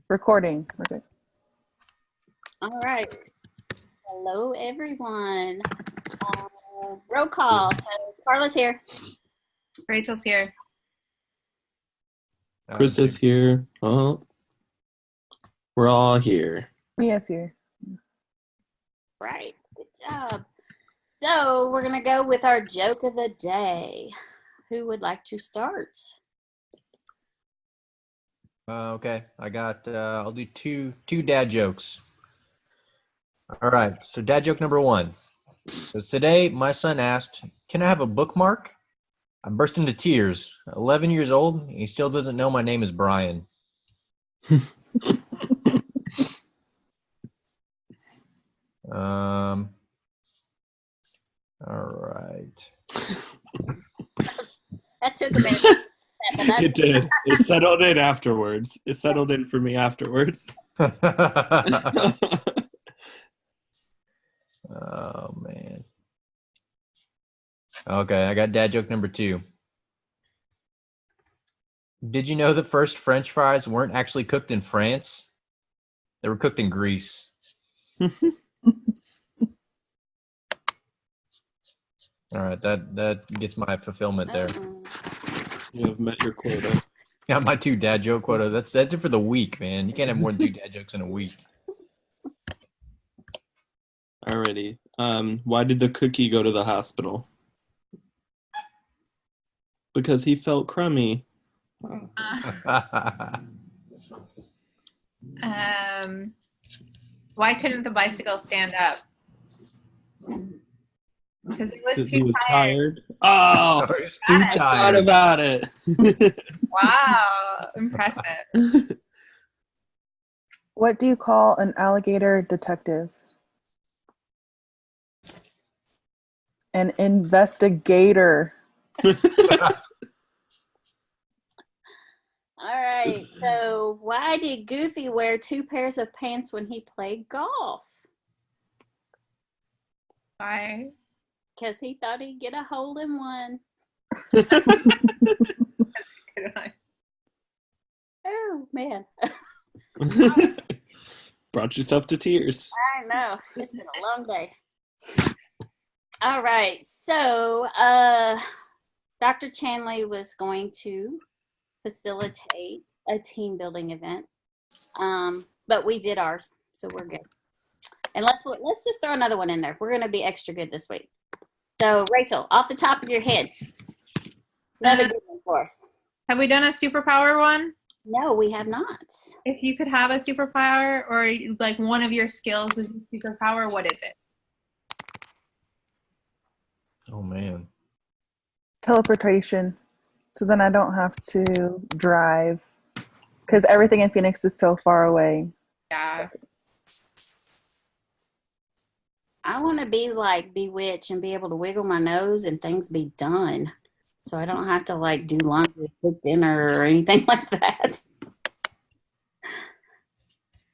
Recording. Okay. All right. Hello, everyone. Roll call. So Carla's here. Rachel's here. Chris is here. Oh, we're all here. Yes, here. Right. Good job. So we're going to go with our joke of the day. Who would like to start? Okay, I got, I'll do two dad jokes. All right, so dad joke number one. So today, my son asked, "Can I have a bookmark?" I burst into tears. 11 years old, and he still doesn't know my name is Brian. All right. That took a minute. It did. It settled in afterwards. It settled in for me afterwards. Oh, man. Okay, I got dad joke number two. Did you know the first French fries weren't actually cooked in France? They were cooked in Greece. All right, that gets my fulfillment there. You have met your quota. Yeah, my two dad joke quota. That's it for the week, man. You can't have more than two dad jokes in a week. Alrighty. Why did the cookie go to the hospital? Because he felt crummy. Why couldn't the bicycle stand up? Because it was He too was tired. Oh, It's too I thought tired. about it. Wow, impressive. What do you call an alligator detective? An investigator. All right. So why did Goofy wear 2 pairs of pants when he played golf? Why? Because he thought he'd get a hole in one. Oh, man. Brought yourself to tears. I know. It's been a long day. All right. So Dr. Chanley was going to facilitate a team building event. But we did ours, so we're good. And let's just throw another one in there. We're going to be extra good this week. So, Rachel, off the top of your head, another good one for us. Have we done a superpower one? No, we have not. If you could have a superpower or like one of your skills is a superpower, what is it? Oh, man. Teleportation. So then I don't have to drive. Because everything in Phoenix is so far away. Yeah. I want to be like Bewitched and be able to wiggle my nose and things be done. So I don't have to like do laundry, cook dinner, or anything like that.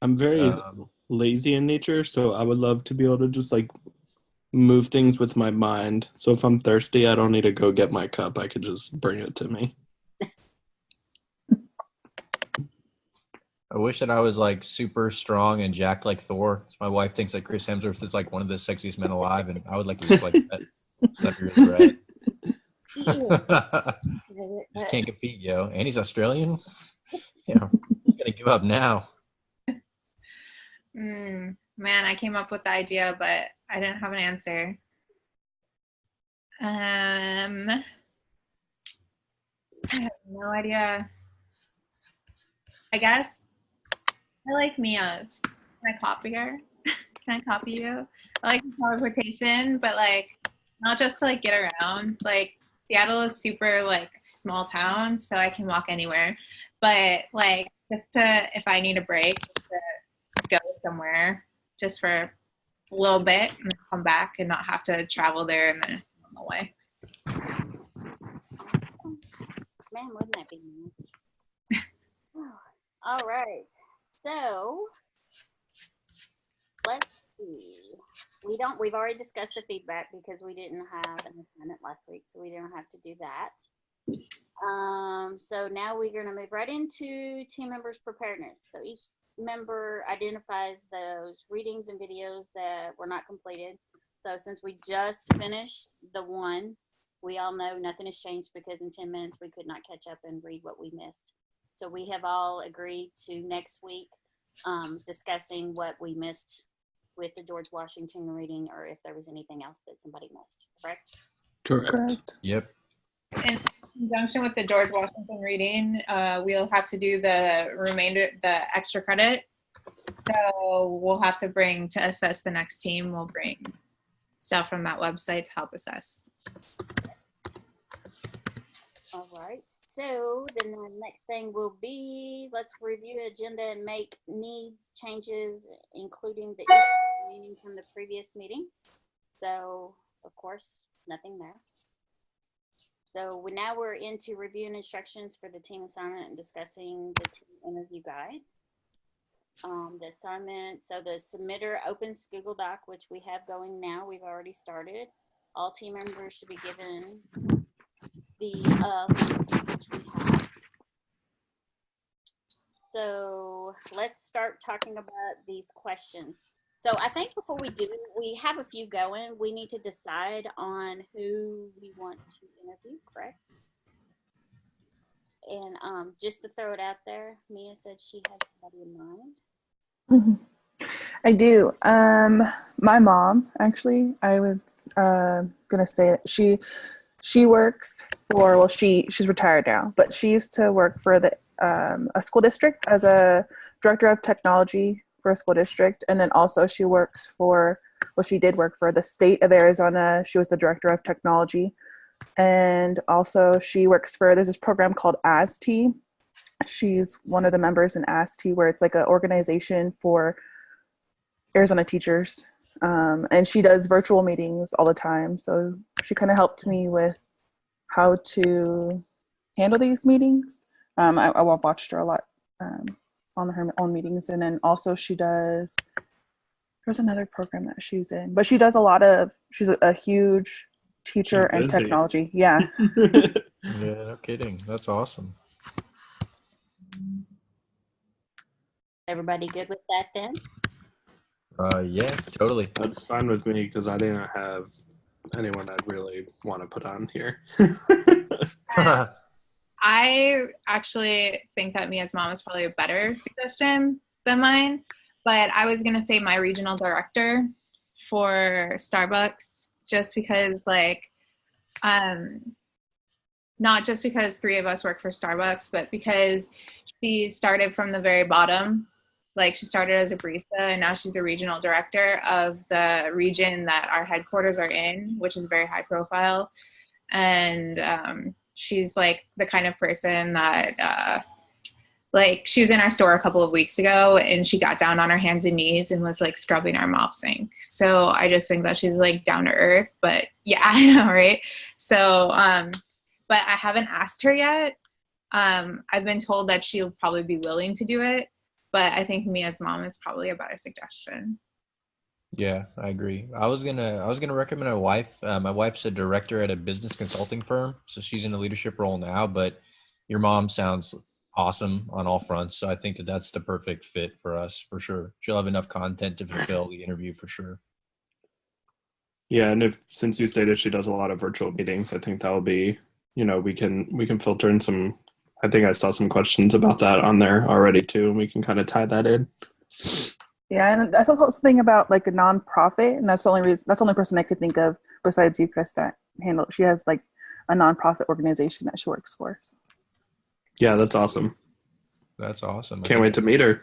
I'm very lazy in nature, so I would love to be able to just like move things with my mind. So if I'm thirsty, I don't need to go get my cup. I could just bring it to me. I wish that I was like super strong and jacked like Thor. My wife thinks that Chris Hemsworth is like one of the sexiest men alive, and I would like to look like that. So that'd be really rad. Just can't compete, yo. And he's Australian. Yeah, I'm gonna give up now. Man, I came up with the idea, but I didn't have an answer. I have no idea. I guess I like Mia's. Can I copy her? Can I copy you? I like teleportation, but like not just to like get around. Like Seattle is super like small town, so I can walk anywhere. But like just to if I need a break, just to go somewhere just for a little bit and come back and not have to travel there and then on the way. Awesome. Man, wouldn't that be nice? All right. So let's see. We've already discussed the feedback because we didn't have an assignment last week, so we don't have to do that. So now we're going to move right into team members' preparedness. So each member identifies those readings and videos that were not completed. So since we just finished the one, we all know nothing has changed because in 10 minutes we could not catch up and read what we missed. So we have all agreed to next week discussing what we missed with the George Washington reading, or if there was anything else that somebody missed, correct? Correct. Yep. In conjunction with the George Washington reading, we'll have to do the extra credit. So we'll have to bring, to assess the next team, we'll bring stuff from that website to help assess. All right, so then the next thing will be, let's review agenda and make needs changes, including the issue remaining from the previous meeting. So, of course, nothing there. So now we're into reviewing instructions for the team assignment and discussing the team interview guide. The assignment, so the submitter opens Google Doc, which we have going now. We've already started. All team members should be given the link, which we have. So let's start talking about these questions. So I think before we have a few going, we need to decide on who we want to interview, correct? And just to throw it out there, Mia said she had somebody in mind. Mm-hmm. I do. My mom, actually, I was gonna say that she works for, well, she's retired now, but she used to work for the a school district as a director of technology for a school district, and then also she works for, well, she did work for the state of Arizona. She was the director of technology, and also she works for, there's this program called AST. She's one of the members in AST, where it's like an organization for Arizona teachers, and she does virtual meetings all the time. So she kind of helped me with how to handle these meetings. I watched her a lot on her own meetings, and then also she does, there's another program that she's in, but she does a lot of, she's a huge teacher and technology. Yeah. Yeah, no kidding. That's awesome. Everybody good with that then? Yeah, totally. That's fine with me because I didn't have anyone I'd really want to put on here. I actually think that Mia's mom is probably a better suggestion than mine, but I was going to say my regional director for Starbucks, just because, like, not just because 3 of us work for Starbucks, but because she started from the very bottom. Like, she started as a barista, and now she's the regional director of the region that our headquarters are in, which is very high profile. And she's like the kind of person that, like, she was in our store a couple of weeks ago, and she got down on her hands and knees and was like scrubbing our mop sink. So I just think that she's like down to earth. But yeah, I know, right? So, but I haven't asked her yet. I've been told that she'll probably be willing to do it, but I think Mia's mom is probably a better suggestion. Yeah, I agree. I was gonna recommend my wife. My wife's a director at a business consulting firm, so she's in a leadership role now. But your mom sounds awesome on all fronts, so I think that that's the perfect fit for us for sure. She'll have enough content to fulfill the interview for sure. Yeah, and since you stated she does a lot of virtual meetings, I think that will be, we can filter in some. I think I saw some questions about that on there already too, and we can kind of tie that in. Yeah, and that's also something about like a nonprofit, and that's the only person I could think of besides you, Chris, that she has like a nonprofit organization that she works for. Yeah, that's awesome. That's awesome. Can't wait to meet her.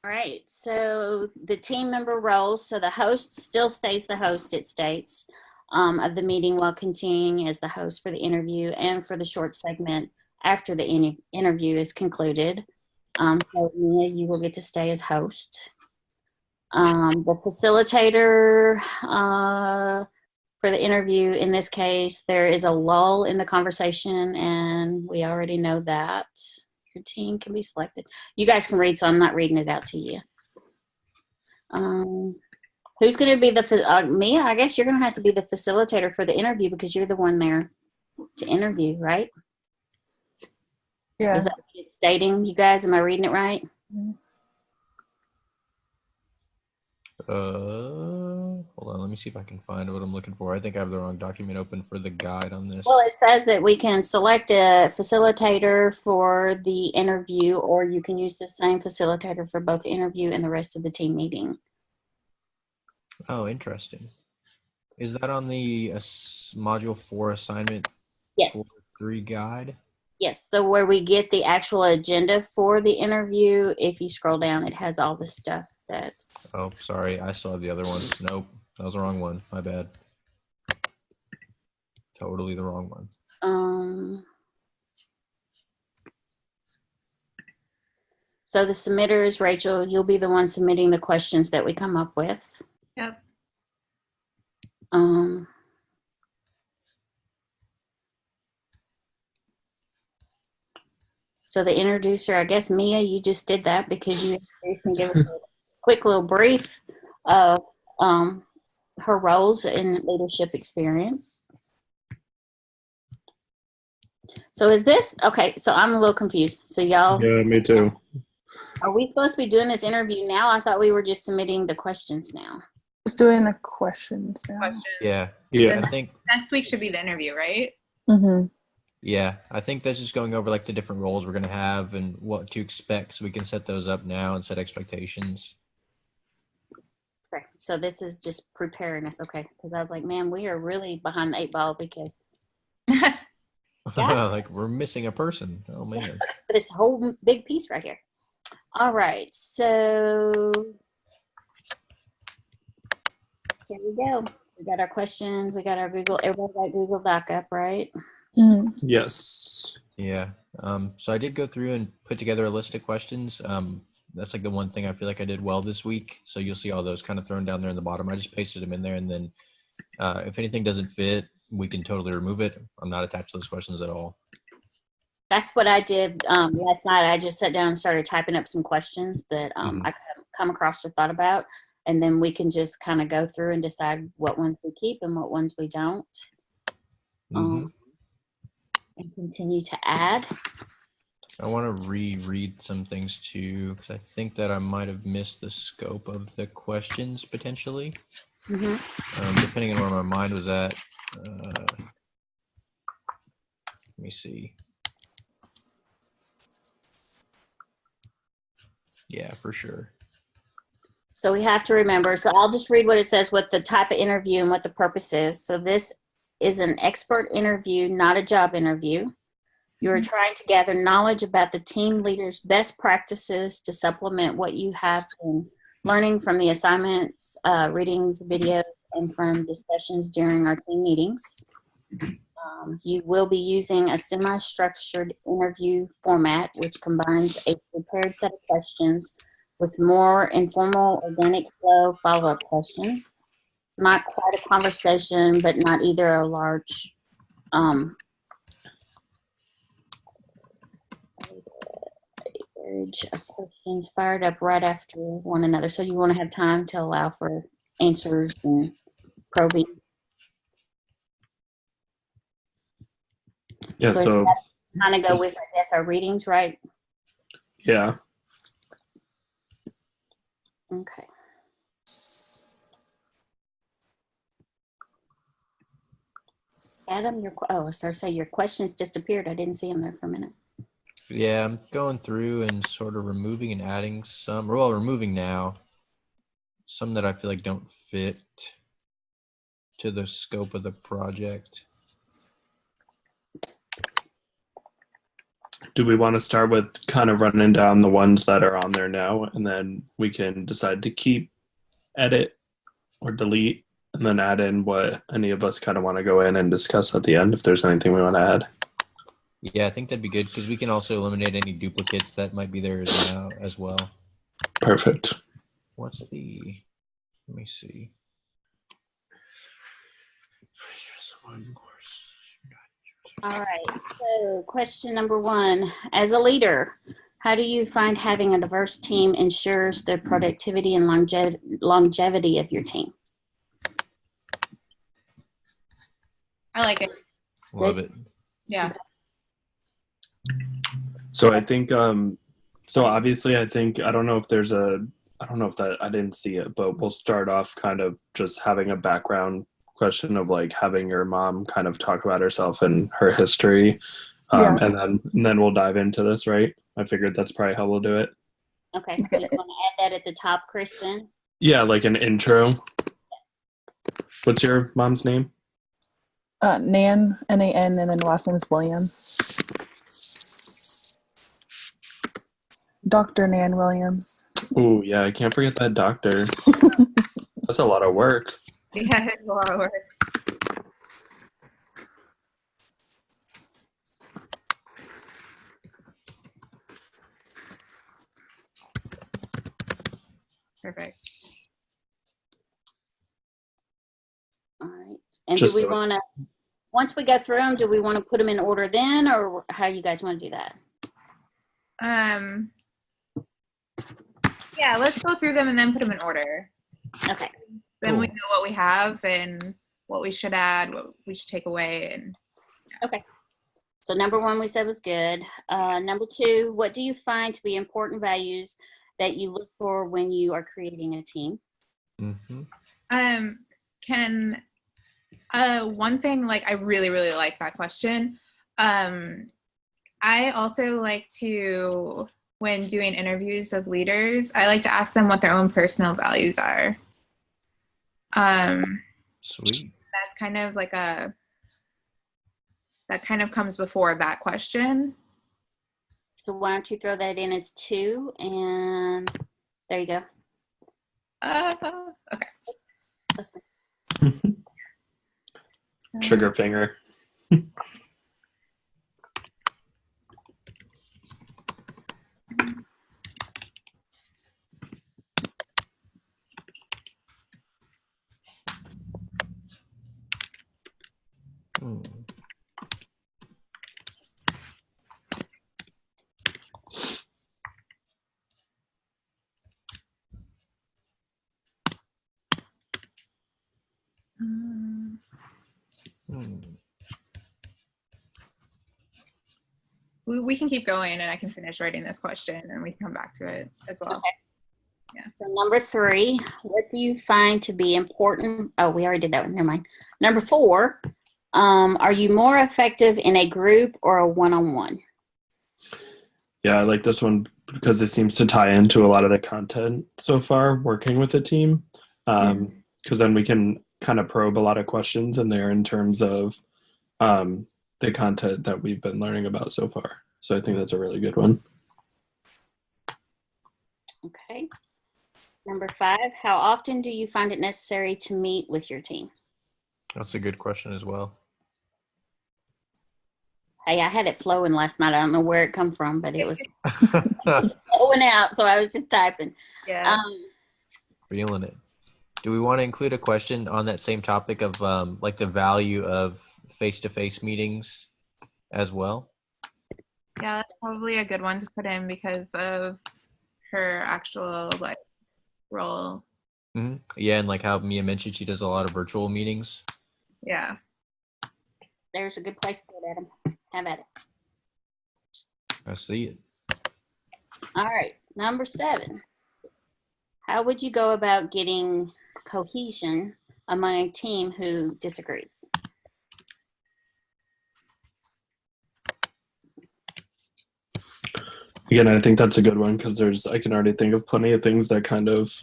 All right, so the team member roles. So the host still stays the host, it states, of the meeting while continuing as the host for the interview and for the short segment after the interview is concluded. So Mia, you will get to stay as host. The facilitator for the interview, in this case, there is a lull in the conversation, and we already know that. Your team can be selected. You guys can read, so I'm not reading it out to you. Who's going to be Mia? I guess you're going to have to be the facilitator for the interview because you're the one there to interview, right? Yeah. Is that what it's stating, you guys? Am I reading it right? Hold on. Let me see if I can find what I'm looking for. I think I have the wrong document open for the guide on this. Well, it says that we can select a facilitator for the interview, or you can use the same facilitator for both the interview and the rest of the team meeting. Oh, interesting. Is that on the module 4 assignment Yes. 3 guide? Yes. So where we get the actual agenda for the interview, if you scroll down, it has all the stuff that's. Oh, sorry. I still have the other one. Nope. That was the wrong one. My bad. Totally the wrong one. So the submitters, Rachel, you'll be the one submitting the questions that we come up with. Yep. So the introducer, I guess, Mia, you just did that because you introduced and gave us a quick little brief of her roles in leadership experience. So is this, okay, so I'm a little confused. So y'all. Yeah, me too. Are we supposed to be doing this interview now? I thought we were just submitting the questions now. Just doing the questions now. Question. Yeah. Yeah. I think. Next week should be the interview, right? Mm-hmm. Yeah, I think that's just going over like the different roles we're going to have and what to expect, so we can set those up now and set expectations. Okay, so this is just preparing us, okay? Because I was like, man, we are really behind the 8 ball because Gotcha. Like we're missing a person. Oh man. this whole big piece right here. All right, so here we go. We got our questions. We got our Google. Everybody got Google Doc up, right? Mm-hmm. Yes. Yeah. So I did go through and put together a list of questions. That's like the one thing I feel like I did well this week. So you'll see all those kind of thrown down there in the bottom. I just pasted them in there, and then if anything doesn't fit, we can totally remove it. I'm not attached to those questions at all. That's what I did last night. I just sat down and started typing up some questions that I come across or thought about, and then we can just kind of go through and decide what ones we keep and what ones we don't, and continue to add. I want to reread some things too, because I think that I might have missed the scope of the questions potentially. Depending on where my mind was at. Let me see. Yeah, for sure. So we have to remember. So I'll just read what it says, what the type of interview and what the purpose is. So this is an expert interview, not a job interview. You are trying to gather knowledge about the team leader's best practices to supplement what you have been learning from the assignments, readings, videos, and from discussions during our team meetings. You will be using a semi-structured interview format, which combines a prepared set of questions with more informal, organic flow follow-up questions. Not quite a conversation, but not either a large of questions fired up right after one another. So you want to have time to allow for answers and probing. Yeah, so kind of go with, I guess, our readings, right? Yeah. Okay. Adam, I started to say your questions disappeared. I didn't see them there for a minute. Yeah, I'm going through and sort of removing and adding some, well, removing now, some that I feel like don't fit to the scope of the project. Do we want to start with kind of running down the ones that are on there now, and then we can decide to keep, edit, or delete, and then add in what any of us kind of want to go in and discuss at the end if there's anything we want to add? Yeah, I think that'd be good because we can also eliminate any duplicates that might be there now as well. Perfect. What's the, let me see. All right, so question number 1. As a leader, how do you find having a diverse team ensures the productivity and longevity of your team? I like it. Love it. Yeah. Okay. So I think so obviously I think I don't know if there's a I don't know if that I didn't see it, but we'll start off kind of just having a background question of like having your mom kind of talk about herself and her history. Yeah. And then we'll dive into this, right? I figured that's probably how we'll do it. Okay. So you want to add that at the top, Chris, then? Yeah, like an intro. What's your mom's name? Nan, Nan, and then last name is Williams. Dr. Nan Williams. Oh, yeah, I can't forget that doctor. That's a lot of work. Yeah, it's a lot of work. Perfect. All right. And Just do we so want to, it's- once we go through them, do we want to put them in order then, or how you guys want to do that? Yeah, let's go through them and then put them in order. Okay. Then we Cool. know what we have and what we should add, what we should take away, and Okay. So number one we said was good. Number two, what do you find to be important values that you look for when you are creating a team? Mm-hmm. can one thing, like, I really like that question. I also like to, when doing interviews of leaders, I like to ask them what their own personal values are. Sweet. That's kind of like that kind of comes before that question. So why don't you throw that in as two, and there you go. Okay. That's fine. Trigger finger. Hmm. Hmm. We can keep going, and I can finish writing this question, and we can come back to it as well. Okay. So number three, what do you find to be important? Oh, we already did that one. Never mind. Number four, are you more effective in a group or a one-on-one? Yeah, I like this one because it seems to tie into a lot of the content so far working with a team. Because then we can kind of probe a lot of questions in there in terms of the content that we've been learning about so far. So I think that's a really good one. Okay. Number five, how often do you find it necessary to meet with your team? That's a good question as well. Hey, I had it flowing last night. I don't know where it come from, but it was flowing out, so I was just typing. Yeah. Feeling it. Do we want to include a question on that same topic of like the value of face-to-face meetings as well? Yeah, that's probably a good one to put in because of her actual like role. Mm-hmm. Yeah, and like how Mia mentioned, she does a lot of virtual meetings. Yeah. There's a good place for it, Adam. Have at it. I see it. All right. Number seven, how would you go about getting cohesion among a team who disagrees? Again, I think that's a good one because I can already think of plenty of things that kind of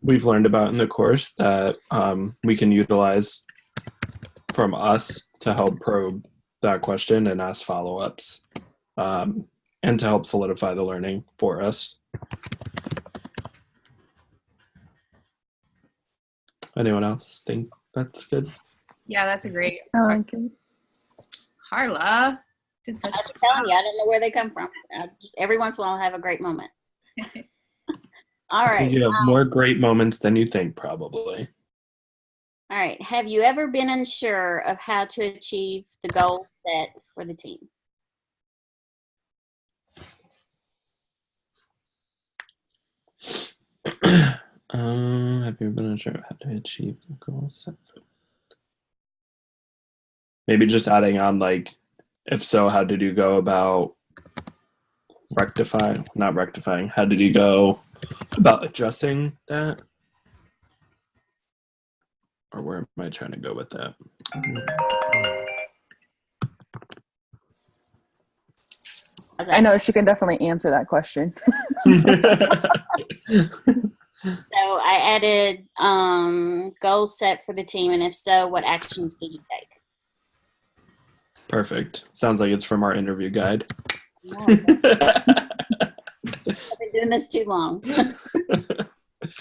we've learned about in the course that we can utilize from us to help probe that question and ask follow-ups and to help solidify the learning for us. Anyone else think that's good? Yeah, that's a great I like it. Carla did such I'm telling you, I don't know where they come from. Every once in a while, I have a great moment. All I think right. you have more great moments than you think, probably. All right. Have you ever been unsure of how to achieve the goal set for the team? Have you been unsure of how to achieve the goal set? maybe just adding on like, if so, how did you go about not rectifying, how did you go about addressing that? Or where am I trying to go with that? I know she can definitely answer that question. So I added goals set for the team, and if so, what actions did you take? Perfect. Sounds like it's from our interview guide. No, I've been doing this too long.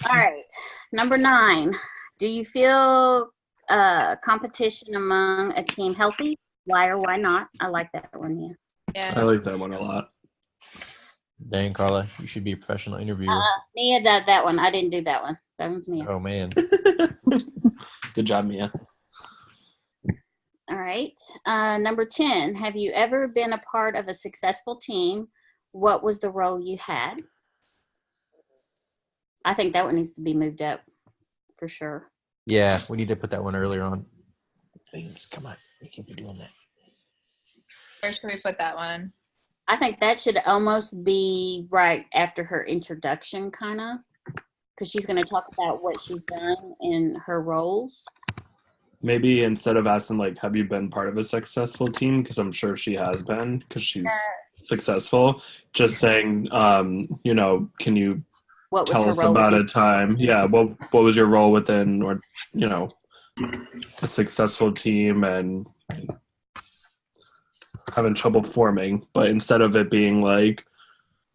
All right, number 9. Do you feel competition among a team healthy? Why or why not? I like that one. Yeah. I like that one a lot. Dang, Carla, you should be a professional interviewer. Mia did that one. I didn't do that one. That one's Mia. Oh man. Good job, Mia. All right. Number 10. Have you ever been a part of a successful team? What was the role you had? I think that one needs to be moved up for sure. Yeah, we need to put that one earlier on. Please, come on. We can't be doing that. Where should we put that one? I think that should almost be right after her introduction, kind of, because she's going to talk about what she's done in her roles. Maybe instead of asking, like, have you been part of a successful team? Because I'm sure she has been, because she's successful. Just saying, you know, can you tell us about a time? Yeah, what was your role within, or, you know, a successful team and having trouble forming? But instead of it being like,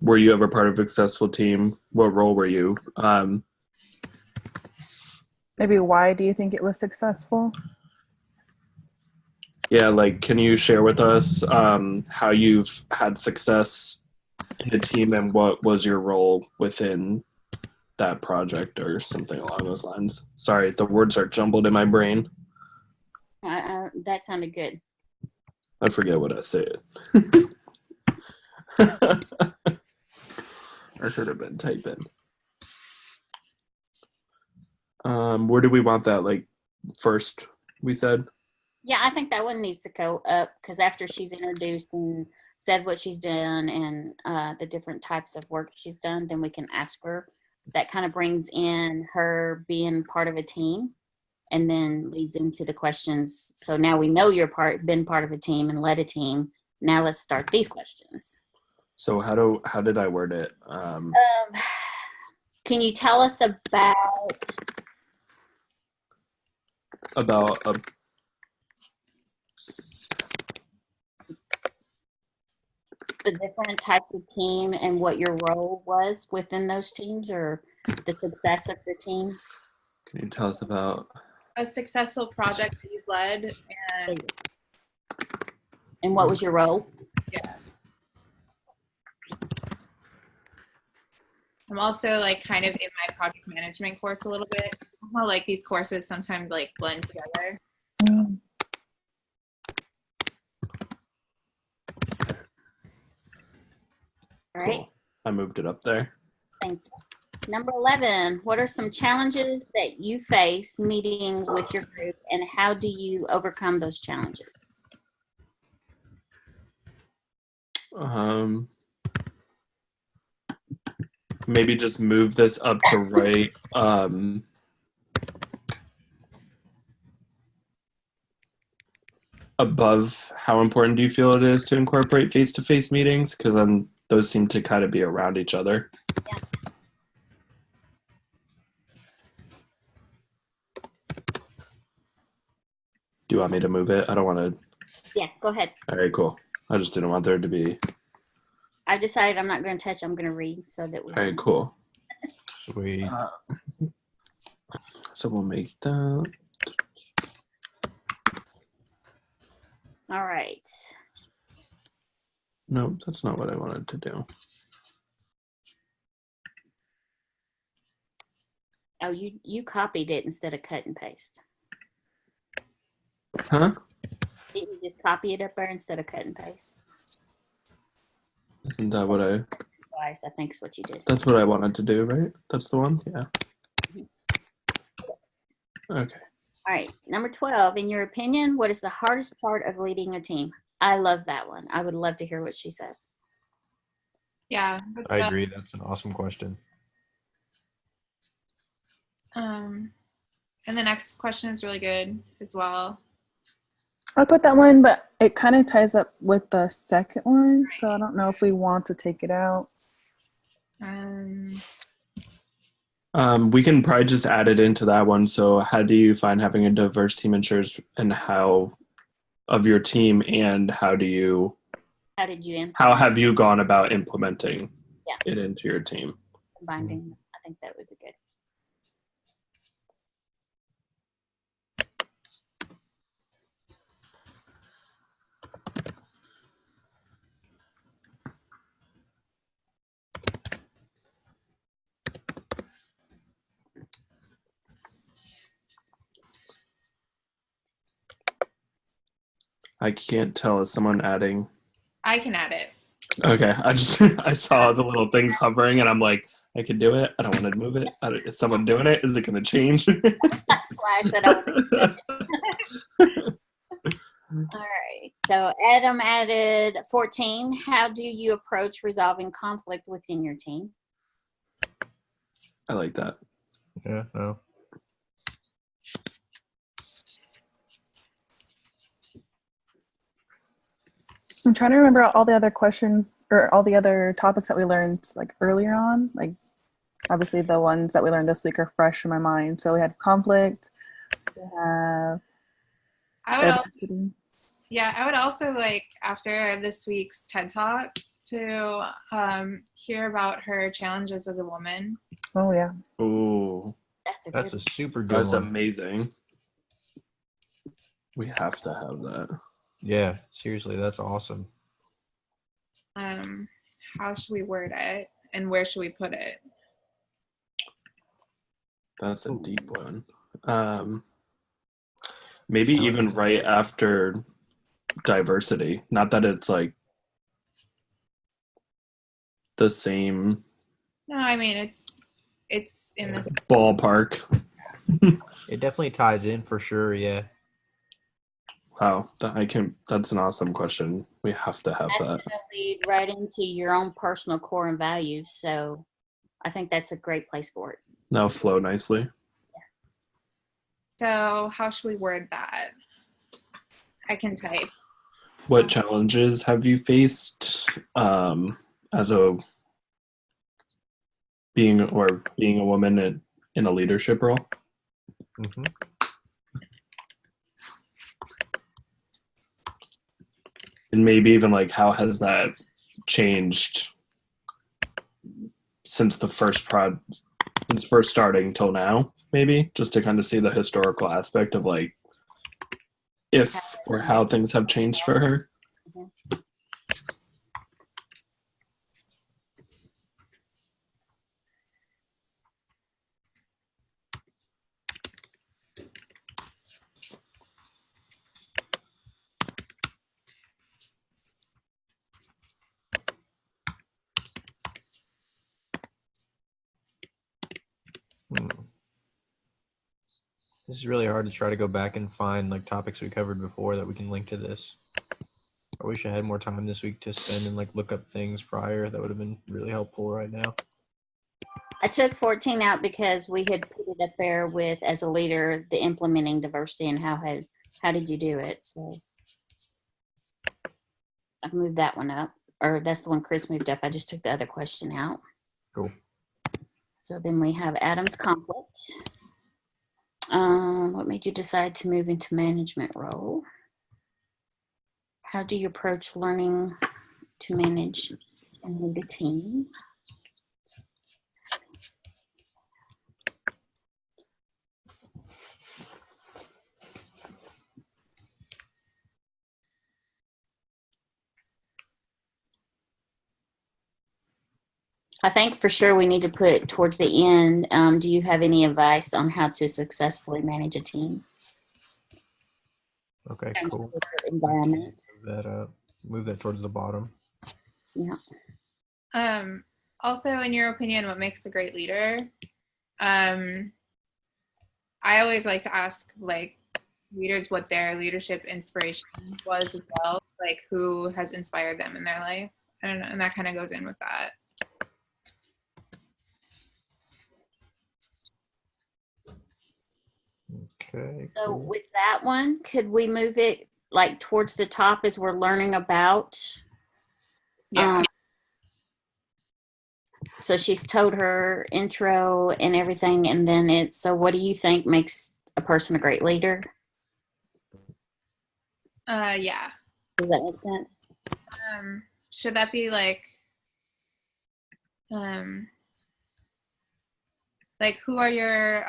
were you ever part of a successful team? What role were you? Maybe why do you think it was successful? Yeah, like, can you share with us how you've had success in the team and what was your role within that project or something along those lines? Sorry, the words are jumbled in my brain. That sounded good. I forget what I said. I should have been typing. Where do we want that? Like, first, we said? Yeah, I think that one needs to go up because after she's introduced and said what she's done and the different types of work she's done, then we can ask her. That kind of brings in her being part of a team and then leads into the questions. So now we know you're been part of a team and led a team. Now let's start these questions. So how did I word it? Can you tell us about a the different types of team and what your role was within those teams or the success of the team? Can you tell us about a successful project that you've led and what was your role? Yeah. I'm also like kind of in my project management course a little bit. How like these courses sometimes like blend together. All right. Cool. I moved it up there. Thank you. Number 11, what are some challenges that you face meeting with your group and how do you overcome those challenges? Maybe just move this up to right. Above, how important do you feel it is to incorporate face-to-face meetings? Because then those seem to kind of be around each other. Yeah. Do you want me to move it? I don't want to. Yeah, go ahead. All right, cool. I just didn't want there to be. I decided I'm not going to touch. I'm going to read so that we. All right, cool. Sweet. So we'll make that. All right. No, that's not what I wanted to do. Oh, you copied it instead of cut and paste. Huh? Didn't you just copy it up there instead of cut and paste? Isn't that what I? Twice, I think is what you did. That's what I wanted to do, right? That's the one? Yeah. Okay. All right, number 12. In your opinion, what is the hardest part of leading a team? I love that one. I would love to hear what she says. Yeah. I agree. That's an awesome question. And the next question is really good as well. I put that one, but it kind of ties up with the second one, so I don't know if we want to take it out. We can probably just add it into that one. So, how do you find having a diverse team ensures, and how of your team, and How did you how implement have you gone about implementing Yeah. it into your team? binding? I think that would be good. I can't tell. Is someone adding? I can add it. Okay, I saw the little things hovering, and I'm like, I can do it. I don't want to move it. Is someone doing it? Is it going to change? That's why I said I was. All right. So Adam added 14. How do you approach resolving conflict within your team? I like that. Yeah, no. I'm trying to remember all the other questions or all the other topics that we learned like earlier on. Like obviously the ones that we learned this week are fresh in my mind. So we had conflict, we have diversity. I would also like after this week's TED Talks to hear about her challenges as a woman. Oh yeah. Ooh, That's a super good that's one. amazing. We have to have that. Yeah, seriously, that's awesome. How should we word it, and where should we put it? That's a deep one. Maybe Challenges even right after diversity. Not that it's like the same No, I mean it's in this. ballpark. It definitely ties in for sure. Yeah. Wow, that's an awesome question. We have to have That's that. going to lead right into your own personal core and values. So I think that's a great place for it. Now flow nicely. So how should we word that? I can type. What challenges have you faced as being a woman in a leadership role? Mm-hmm. And maybe even like how has that changed since first starting till now, maybe just to kind of see the historical aspect of like if or how things have changed for her. This is really hard to try to go back and find like topics we covered before that we can link to this. I wish I had more time this week to spend and like look up things prior. That would have been really helpful right now. I took 14 out because we had put it up there with, as a leader, the implementing diversity and how did you do it? So I moved that one up, or that's the one Chris moved up. I just took the other question out. Cool. So then we have Adam's conflict. What made you decide to move into management role? How do you approach learning to manage and lead a team? I think for sure we need to put towards the end, do you have any advice on how to successfully manage a team? Okay, cool. Environment. Move that towards the bottom. Yeah. Also, in your opinion, what makes a great leader? I I always like to ask like leaders what their leadership inspiration was as well, like who has inspired them in their life. I don't know, and that kind of goes in with that. Okay. So Cool. with that one, could we move it like towards the top as we're learning about? Yeah. So she's told her intro and everything, and then it's, so what do you think makes a person a great leader? Yeah. Does that make sense? Should that be like who are your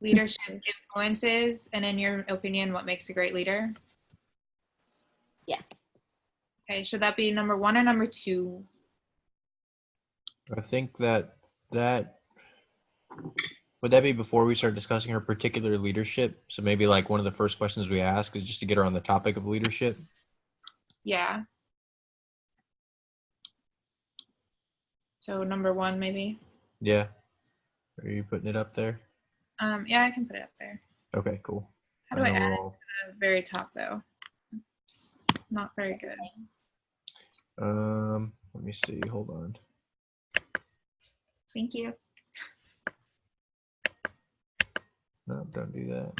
leadership influences, and in your opinion, what makes a great leader? Yeah. Okay, should that be number 1 or number 2? I think that would that be before we start discussing her particular leadership? So maybe like one of the first questions we ask is just to get her on the topic of leadership. Yeah. So number 1 maybe. Yeah. Are you putting it up there? Yeah, I can put it up there. Okay, cool. How do I know add we're it all- to the very top though? It's not very good. Let me see. Hold on. Thank you. No, don't do that.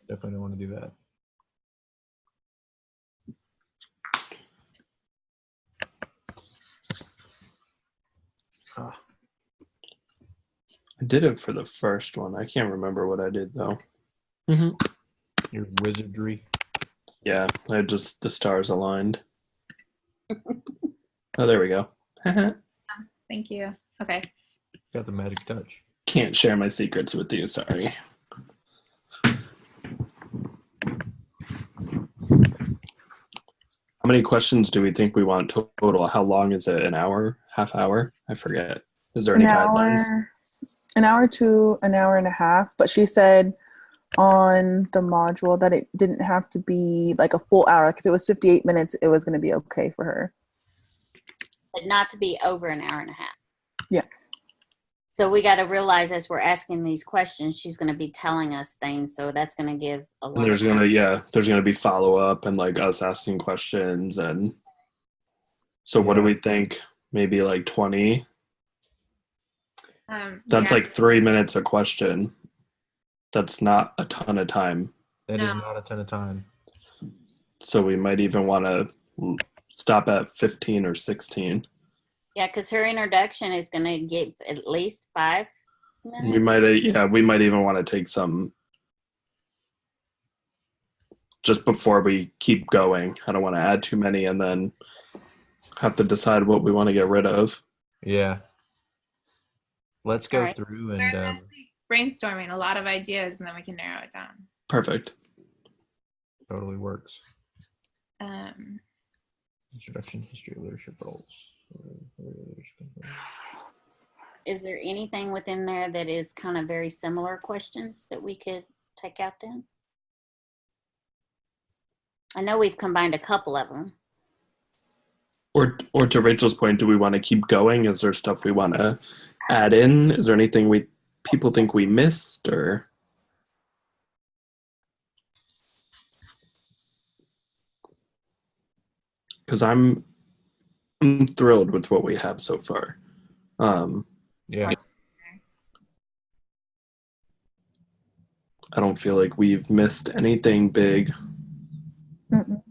Definitely don't want to do that. I did it for the first one. I can't remember what I did though. Your wizardry. Yeah, I just the stars aligned. Oh, there we go. Thank you. Okay. Got the magic touch. Can't share my secrets with you. Sorry. How many questions do we think we want total? How long is it? An hour? Half hour? I forget. Is there any guidelines? An hour to an hour and a half. But she said on the module that it didn't have to be like a full hour. Like if it was 58 minutes, it was going to be okay for her. But not to be over an hour and a half. Yeah. So we got to realize as we're asking these questions, she's going to be telling us things. So that's going to give a lot. And there's gonna be follow up and like us asking questions. And so what do we think? Maybe like 20. That's like 3 minutes a question. That's not a ton of time. That is not a ton of time. So we might even want to stop at 15 or 16. Yeah, because her introduction is going to give at least 5 minutes. We might even want to take some just before we keep going. I don't want to add too many and then have to decide what we want to get rid of. Yeah. Let's go right. through and brainstorming a lot of ideas, and then we can narrow it down. Perfect. Totally works. Um, Introduction, history, leadership roles. Is there anything within there that is kind of very similar questions that we could take out then? I know we've combined a couple of them. Or to Rachel's point, do we want to keep going? Is there stuff we want to add in? Is there anything people think we missed or? Because I'm thrilled with what we have so far. Yeah. I don't feel like we've missed anything big. Mm-mm.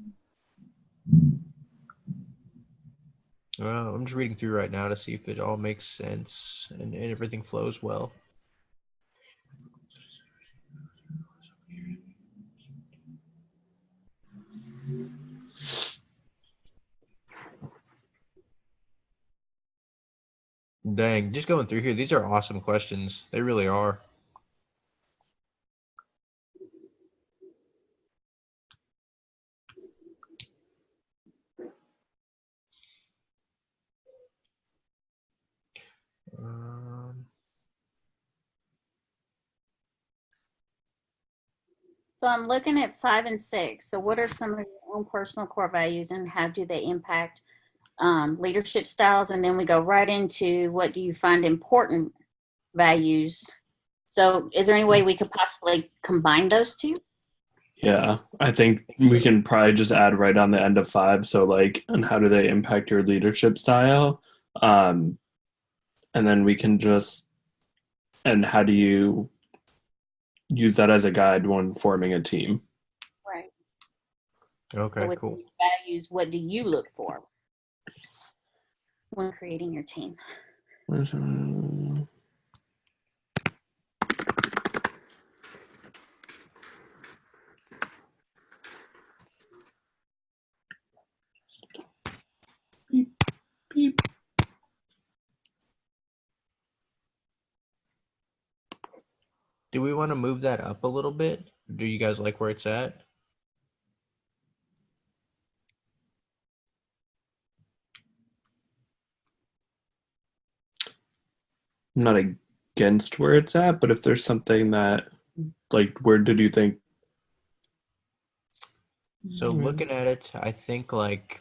Well, I'm just reading through right now to see if it all makes sense and everything flows well. Dang, just going through here, these are awesome questions. They really are. So I'm looking at 5 and 6. So what are some of your own personal core values and how do they impact leadership styles? And then we go right into what do you find important values? So is there any way we could possibly combine those two? Yeah, I think we can probably just add right on the end of 5. So like, and how do they impact your leadership style? Um, and then we can just, and how do you use that as a guide when forming a team? Right. Okay, So with cool. these values, what do you look for when creating your team? Beep, beep. Do we want to move that up a little bit? Do you guys like where it's at? I'm not against where it's at, but if there's something that, like, where did you think? So looking at it, I think like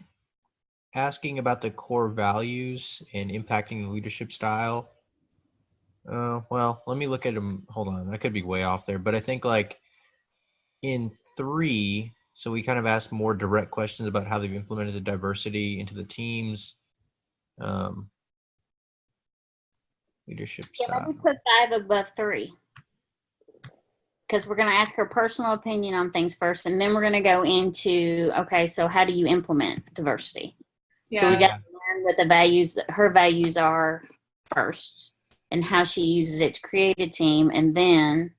asking about the core values and impacting the leadership style. Well, let me look at them. Hold on, I could be way off there, but I think like in 3, so we kind of asked more direct questions about how they've implemented the diversity into the teams. Leadership Yeah, let style. me put 5 above 3. Because we're going to ask her personal opinion on things first, and then we're going to go into, okay, so how do you implement diversity? Yeah. So we got to learn what the values, her values are first, and how she uses it to create a team, and then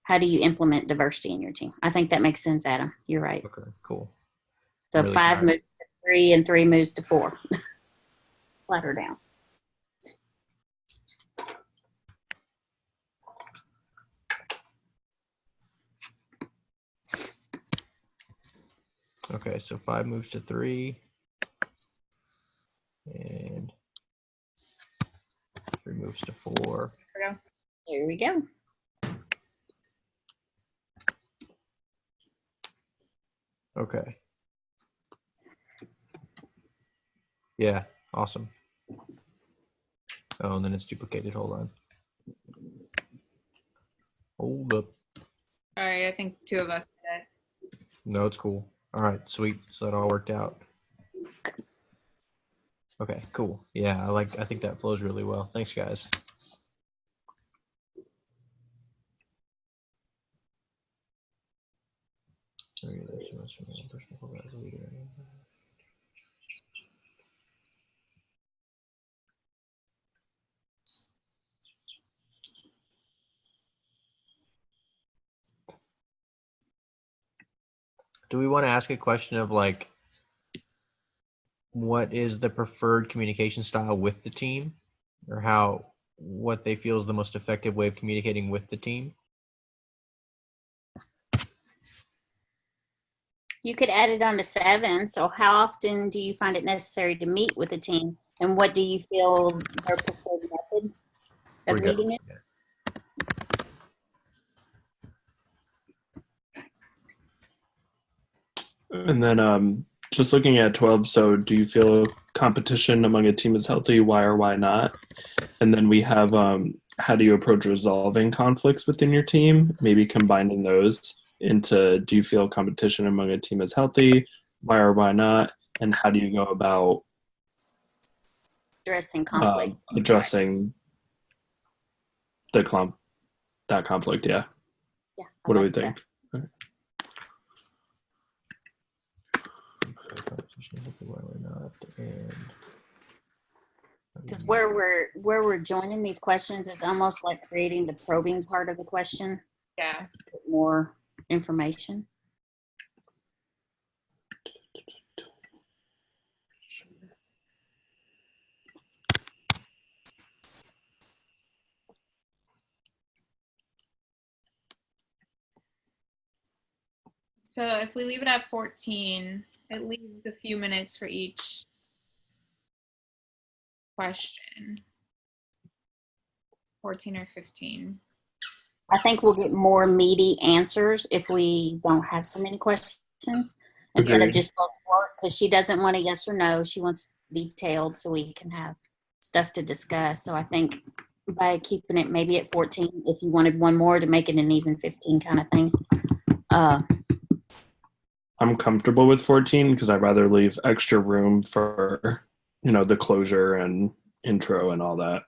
how do you implement diversity in your team? I think that makes sense, Adam. You're right. Okay, cool. So Really 5 tired. moves to 3, and 3 moves to 4. Let her down. Okay, so 5 moves to 3. And 3 moves to 4. Here we go. Okay. Yeah, awesome. Oh, and then it's duplicated. Hold on. Hold up. Sorry, I think 2 of us did it. No, it's cool. All right, sweet. So that all worked out. Okay, cool. Yeah, I think that flows really well. Thanks, guys. Do we want to ask a question of like, what is the preferred communication style with the team, or what they feel is the most effective way of communicating with the team? You could add it on to 7. So how often do you find it necessary to meet with the team? And what do you feel their preferred method of meeting it? Yeah. And then just looking at 12, so do you feel competition among a team is healthy? Why or why not? And then we have how do you approach resolving conflicts within your team? Maybe combining those into do you feel competition among a team is healthy? Why or why not? And how do you go about Addressing conflict. addressing that conflict? Yeah. Yeah. What do we think? Because where we're joining these questions is almost like creating the probing part of the question. Yeah. More information. So if we leave it at 14, it leaves a few minutes for each question. 14 or 15. I think we'll get more meaty answers if we don't have so many questions instead of Agreed. just those short, because she doesn't want a yes or no. She wants detailed so we can have stuff to discuss. So I think by keeping it maybe at 14, if you wanted one more to make it an even 15 kind of thing. I'm comfortable with 14 because I'd rather leave extra room for, the closure and intro and all that.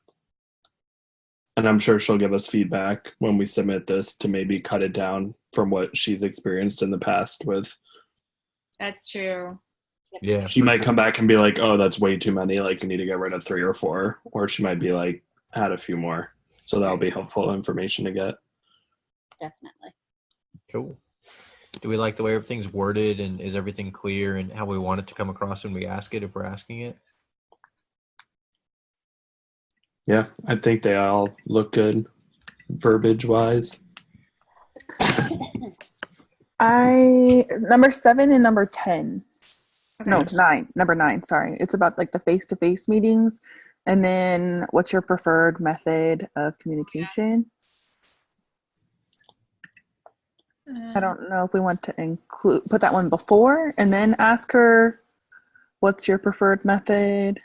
And I'm sure she'll give us feedback when we submit this to maybe cut it down from what she's experienced in the past with. That's true. Yeah, She for might sure. come back and be like, oh, that's way too many. Like, you need to get rid of 3 or 4. Or she might be like, add a few more. So that'll be helpful information to get. Definitely. Cool. Do we like the way everything's worded, and is everything clear and how we want it to come across when we ask it, if we're asking it? Yeah, I think they all look good verbiage wise. Number 7 and number 10. Okay. No, 9. Number 9, sorry. It's about like the face-to-face meetings. And then what's your preferred method of communication? I don't know if we want to put that one before and then ask her what's your preferred method.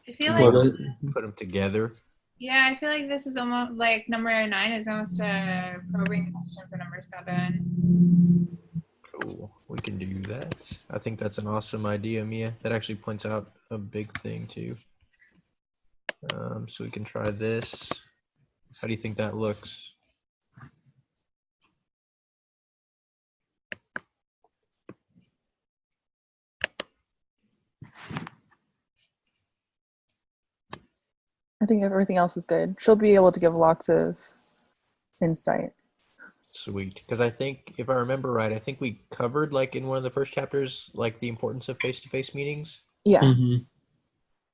I feel like, Put them together. yeah, I feel like this is almost like number 9 is almost a probing question for number 7. Cool. We can do that. I think that's an awesome idea, Mia. That actually points out a big thing too. So we can try this. How do you think that looks? I think everything else is good. She'll be able to give lots of insight. Sweet. Because I think, if I remember right, I think we covered, like, in one of the first chapters, like, the importance of face-to-face meetings. Yeah. Mm-hmm.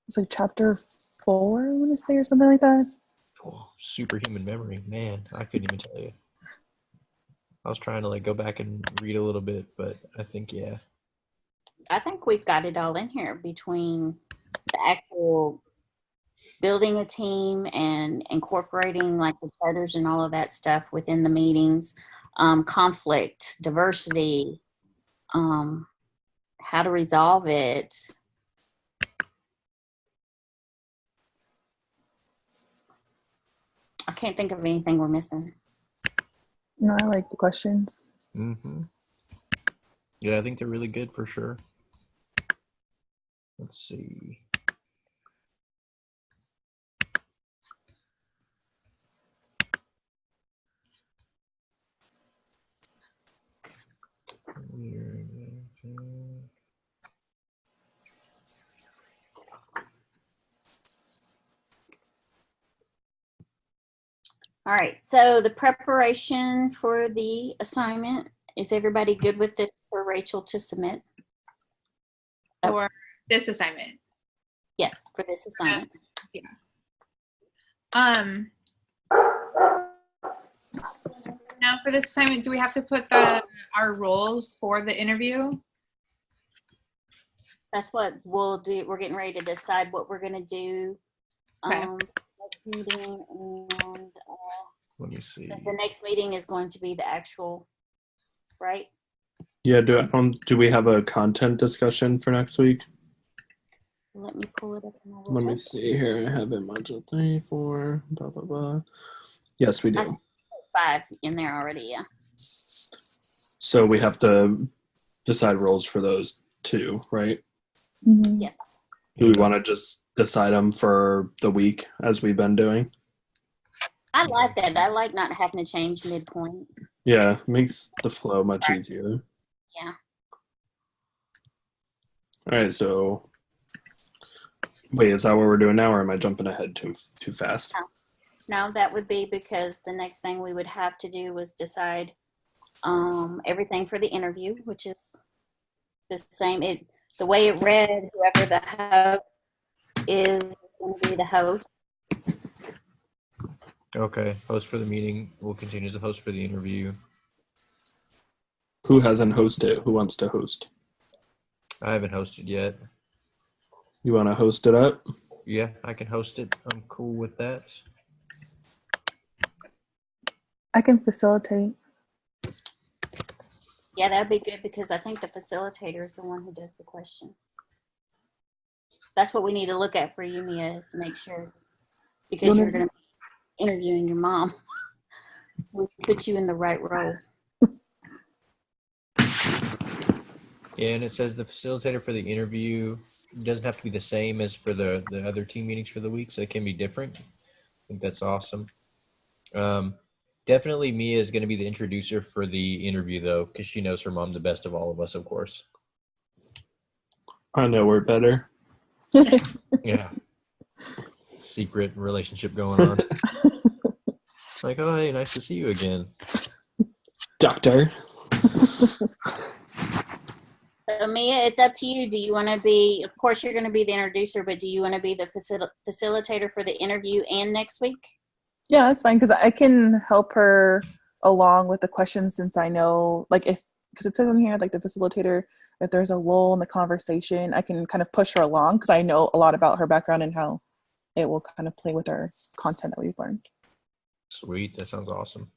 It's like chapter 4, I want to say, or something like that. Oh, superhuman memory. Man, I couldn't even tell you. I was trying to, like, go back and read a little bit, but I think, yeah. I think we've got it all in here between the actual building a team and incorporating like the charters and all of that stuff within the meetings, conflict, diversity, how to resolve it. I can't think of anything we're missing. No, I like the questions. Mm-hmm. Yeah, I think they're really good for sure. Let's see. All right, so the preparation for the assignment, is everybody good with this for Rachel to submit? For this assignment. Yes, for this assignment. Yeah. Now for this assignment, do we have to put our roles for the interview? That's what we'll do. We're getting ready to decide what we're gonna do. Okay. Next meeting, and Let me see. the next meeting is going to be the actual, right? Yeah, do we have a content discussion for next week? Let me pull it up. Let me see here. I have it module 3, 4, blah, blah, blah. Yes, we I do. think 5 in there already, yeah. So we have to decide roles for those 2, right? Mm-hmm. Yes. Do we want to just decide them for the week as we've been doing? I like that. I like not having to change midpoint. Yeah, makes the flow much easier. Yeah. All right, so wait, is that what we're doing now, or am I jumping ahead too fast? No, that would be because the next thing we would have to do was decide everything for the interview, which is the same. The way it read, whoever the host is going to be the host. Okay, host for the meeting will continue as the host for the interview. Who hasn't hosted? Who wants to host? I haven't hosted yet. You want to host it up? Yeah, I can host it. I'm cool with that. I can facilitate. Yeah, that'd be good because I think the facilitator is the one who does the questions. That's what we need to look at for you, Mia, is to make sure, because you're going to be interviewing your mom. We put you in the right role. Yeah, and it says the facilitator for the interview doesn't have to be the same as for the other team meetings for the week, so it can be different. I think that's awesome. Definitely Mia is going to be the introducer for the interview, though, because she knows her mom the best of all of us, of course. I know we're better. Yeah. Secret relationship going on. Like, oh, hey, nice to see you again. Doctor. So Mia, it's up to you. Do you want to be, of course you're going to be the introducer, but do you want to be the facilitator for the interview and next week? Yeah, that's fine because I can help her along with the questions since I know, like, because it says in here, like, the facilitator, if there's a lull in the conversation, I can kind of push her along because I know a lot about her background and how it will kind of play with our content that we've learned. Sweet. That sounds awesome.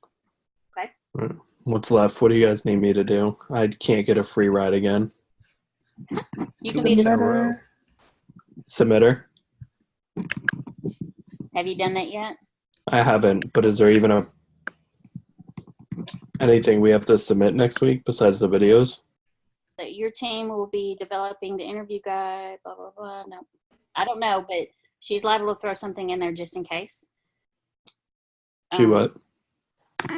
Okay. What's left? What do you guys need me to do? I can't get a free ride again. You can be the Submitter. Submitter? Have you done that yet? I haven't, but is there even anything we have to submit next week besides the videos? That your team will be developing the interview guide, blah, blah, blah. No, I don't know, but she's liable to throw something in there just in case. She what?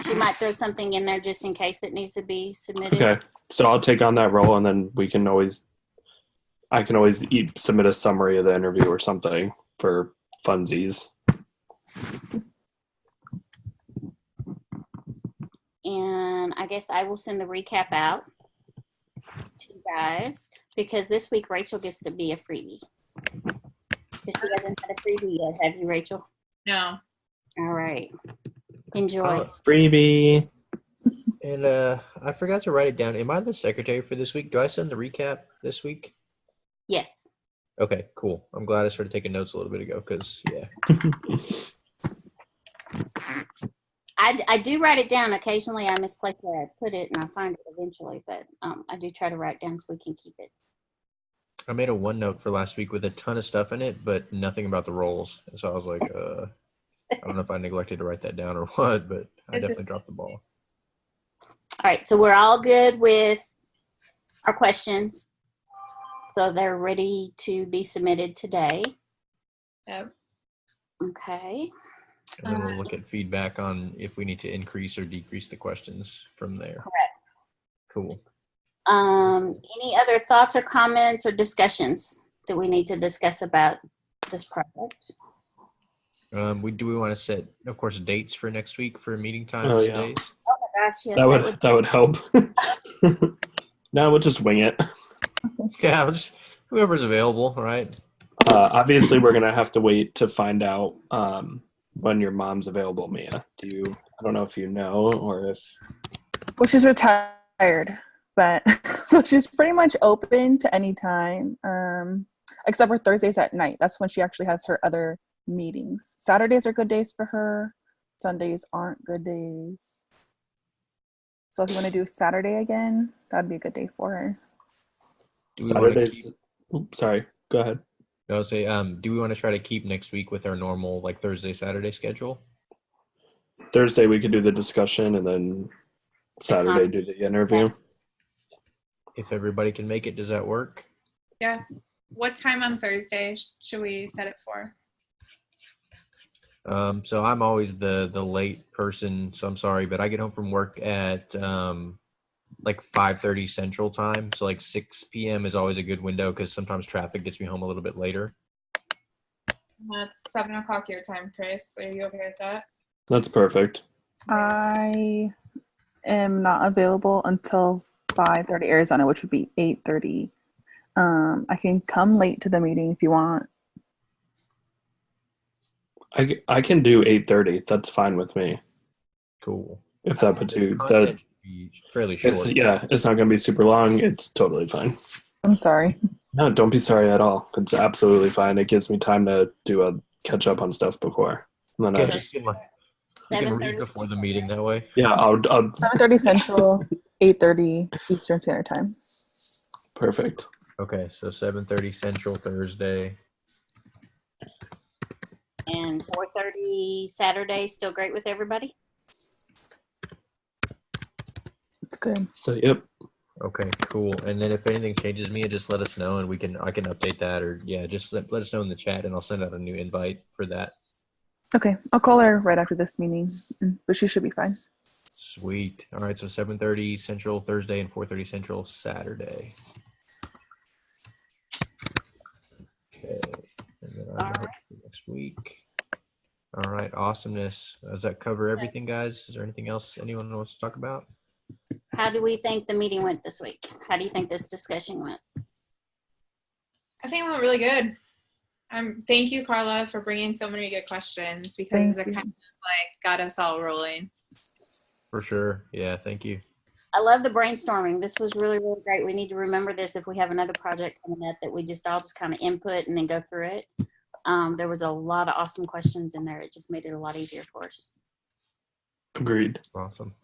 She might throw something in there just in case that needs to be submitted. Okay, so I'll take on that role, and then I can always submit a summary of the interview or something for funsies. And I guess I will send the recap out to you guys because this week Rachel gets to be a freebie. Because she hasn't had a freebie yet, have you, Rachel? No. All right. Enjoy. Freebie. And I forgot to write it down. Am I the secretary for this week? Do I send the recap this week? Yes. Okay, cool. I'm glad I started taking notes a little bit ago because, yeah. I do write it down. Occasionally I misplace where I put it and I find it eventually, but I do try to write down so we can keep it. I made a OneNote for last week with a ton of stuff in it, but nothing about the roles. And so I was like, I don't know if I neglected to write that down or what, but I definitely dropped the ball. All right, so we're all good with our questions. So they're ready to be submitted today. Yep. Okay. And then we'll look at feedback on if we need to increase or decrease the questions from there. Correct. Cool. Any other thoughts or comments or discussions that we need to discuss about this project? Do we want to set, of course, dates for next week for meeting times Oh, and yeah. days? Oh my gosh, yes. That would help. No, we'll just wing it. Yeah, just whoever's available, right? Obviously, we're gonna have to wait to find out when your mom's available, Mia. I don't know if you know or if. Well, she's retired, but so she's pretty much open to any time, except for Thursdays at night. That's when she actually has her other meetings. Saturdays are good days for her. Sundays aren't good days. So if you want to do Saturday again, that'd be a good day for her. Saturdays. Oops, sorry. Go ahead. I was say, do we want to try to keep next week with our normal like Thursday, Saturday schedule? Thursday we could do the discussion and then Saturday do the interview. If everybody can make it, does that work? Yeah. What time on Thursday should we set it for? So I'm always the late person, so I'm sorry, but I get home from work at like 5:30 Central Time. So like 6 p.m. is always a good window because sometimes traffic gets me home a little bit later. That's 7 o'clock your time, Chris. Are you okay with that? That's perfect. I am not available until 5:30 Arizona, which would be 8:30. I can come late to the meeting if you want. I can do 8:30. That's fine with me. Cool. If that puts you Content should be fairly short. It's not going to be super long. It's totally fine. I'm sorry. No, don't be sorry at all. It's absolutely fine. It gives me time to do a catch up on stuff before. And then I just You can read 7:30. before the meeting that way. Yeah, I'll 7:30 Central, 8:30 Eastern Standard Time. perfect. Okay, so 7:30 Central Thursday. And 4:30 Saturday, still great with everybody? It's good. So yep. Okay, cool. And then if anything changes, Mia, just let us know and I can update that, or yeah, just let us know in the chat and I'll send out a new invite for that. Okay, I'll call her right after this meeting, but she should be fine. Sweet. All right, so 7:30 Central Thursday and 4:30 Central Saturday. Okay, and then All I'm right. next week. All right, awesomeness. Does that cover everything, guys? Is there anything else anyone wants to talk about? How do we think the meeting went this week? How do you think this discussion went? I think it went really good. Thank you, Carla, for bringing so many good questions because it kind of like got us all rolling. For sure. Yeah, thank you. I love the brainstorming. This was really, really great. We need to remember this if we have another project coming up that we just all just kind of input and then go through it. There was a lot of awesome questions in there. It just made it a lot easier for us. Agreed. Awesome.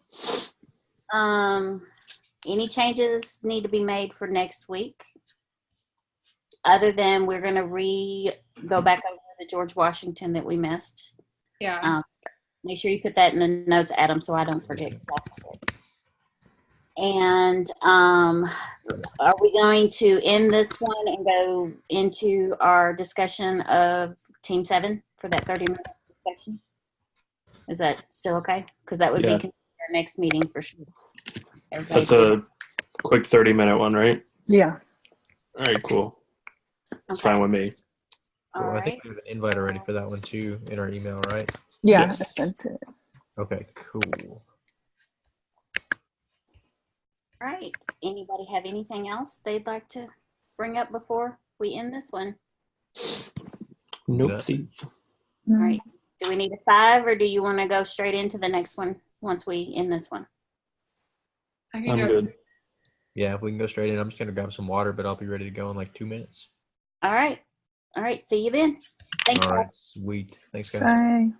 Any changes need to be made for next week? Other than we're going to go back over the George Washington that we missed. Yeah. Make sure you put that in the notes, Adam, so I don't forget. And are we going to end this one and go into our discussion of Team 7 for that 30-minute discussion? Is that still okay? Because that would be our next meeting for sure. Everybody's That's a quick 30-minute one, right? Yeah. All right, cool. It's fine with me. All Cool. I right. think we have an invite already for that one too in our email, right? Yeah, Yes. I sent it. Okay, cool. All right. Anybody have anything else they'd like to bring up before we end this one? Nope. All right. Do we need a 5 or do you want to go straight into the next one once we end this one? I can I'm go. good. Yeah, if we can go straight in, I'm just gonna grab some water, but I'll be ready to go in like 2 minutes. All right. All right. See you then. Thanks, All guys. right, sweet. Thanks, guys. Bye.